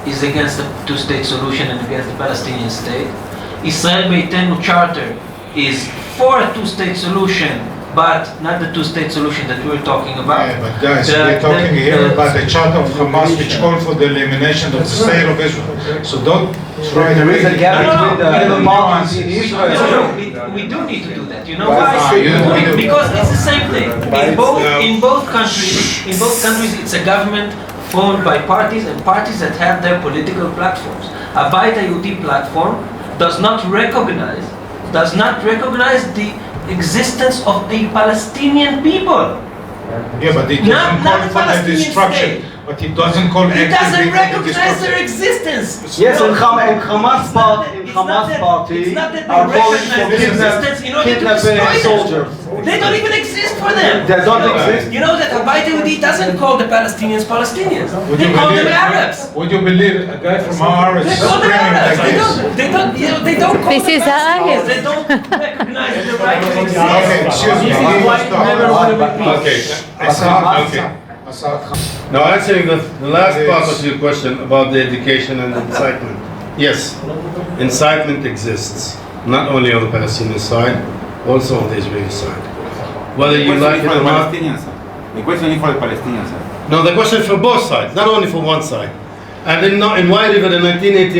is against the two-state solution and against the Palestinian state. Israel Beitenu charter is for a two-state solution, but not the two-state solution that we're talking about. Yeah, but guys, we're talking here about the charter of Hamas, which called for the elimination of the state of Israel. So don't try to... There is a gap between the Muslims in Israel. We do need to do that. You know why? Because it's the same thing. In both countries, it's a government formed by parties and parties that have their political platforms. A Bayit Yehudi platform does not recognize the existence of a Palestinian people. Yeah, but it doesn't call for their destruction. But it doesn't call It doesn't recognize their existence. Yes, and Hamas party are calling for kidnapping soldiers. They don't even exist for them. They don't exist. You know that Bayit Yehudi doesn't call the Palestinians Palestinians. They call them Arabs. Would you believe a guy from our They call them Arabs. They don't call This is them Palestinians. Arabs. They don't recognize the right to exist. Okay, excuse me. Now, answering the last part of your question about the education and incitement. Yes, incitement exists, not only on the Palestinian side, also on the Israeli side. Whether you like it or not. The question is for the Palestinians. No, the question is for both sides, not only for one side. And in White River in 1998,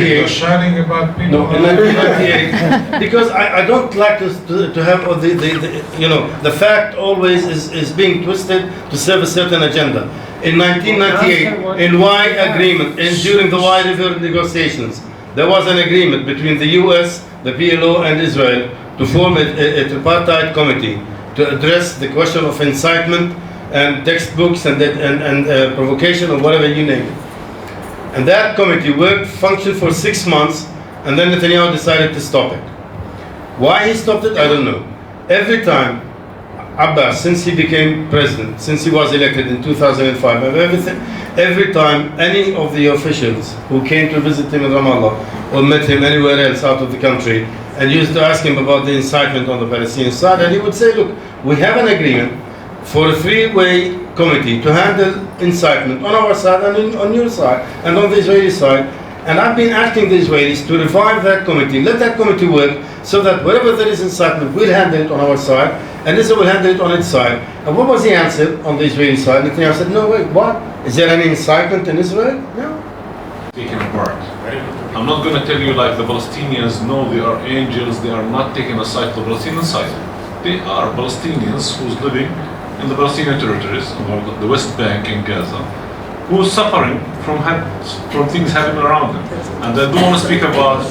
You're shouting about people. no, in 1998, because I don't like to have all the fact always is being twisted to serve a certain agenda. In 1998, in Y agreement, during the Y River negotiations, there was an agreement between the U.S., the PLO, and Israel to form a tripartite committee to address the question of incitement and textbooks and provocation or whatever you name it. And that committee functioned for 6 months, and then Netanyahu decided to stop it. Why he stopped it, I don't know. Every time Abbas, since he became president, since he was elected in 2005, every time any of the officials who came to visit him in Ramallah or met him anywhere else out of the country and used to ask him about the incitement on the Palestinian side, and he would say, look, we have an agreement for a three-way committee to handle incitement on our side and on your side and on the Israeli side. And I've been asking the Israelis to revive that committee, let that committee work, so that wherever there is incitement, we'll handle it on our side, and Israel will handle it on its side. And what was the answer on the Israeli side? Netanyahu said, no, wait, what? Is there any incitement in Israel? No. Taken apart. I'm not going to tell you like the Palestinians, no, they are angels, they are not taking a side to the Palestinian side. They are Palestinians who's living in the Palestinian territories, or the West Bank in Gaza, who are suffering from things happening around them. And I don't want to speak about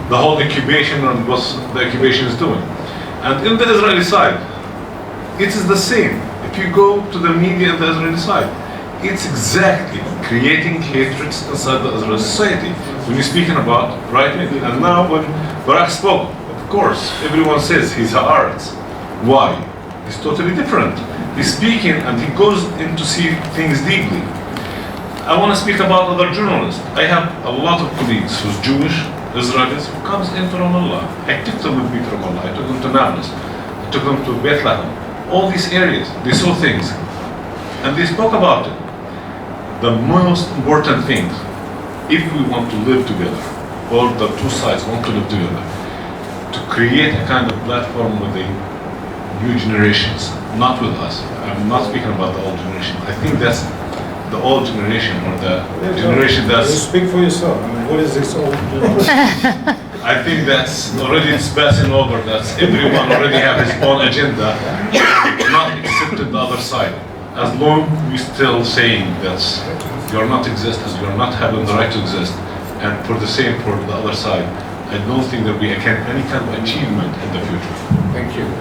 the whole occupation and what the occupation is doing. And in the Israeli side, it is the same. If you go to the media in the Israeli side, it's exactly creating hatred inside the Israeli society. When you're speaking about right wing, and now when Barak spoke, of course, everyone says he's Haaretz. Why? He's totally different. He's speaking and he goes in to see things deeply. I want to speak about other journalists. I have a lot of colleagues who's Jewish, Israelis, who comes into Ramallah. I took them with me to Ramallah, I took them to Nablus, I took them to Bethlehem. All these areas, they saw things. And they spoke about it. The most important thing, if we want to live together, or the two sides want to live together, to create a kind of platform with the new generations, not with us. I'm not speaking about the old generation. I think that's the old generation, or the generation that's... Speak for yourself. I mean, what is this old generation? I think that's already it's passing over. That's everyone already have his own agenda, not accepted the other side. As long we still saying that you're not existent, you're not having the right to exist, and for the same for the other side, I don't think there'll be any kind of achievement in the future. Thank you.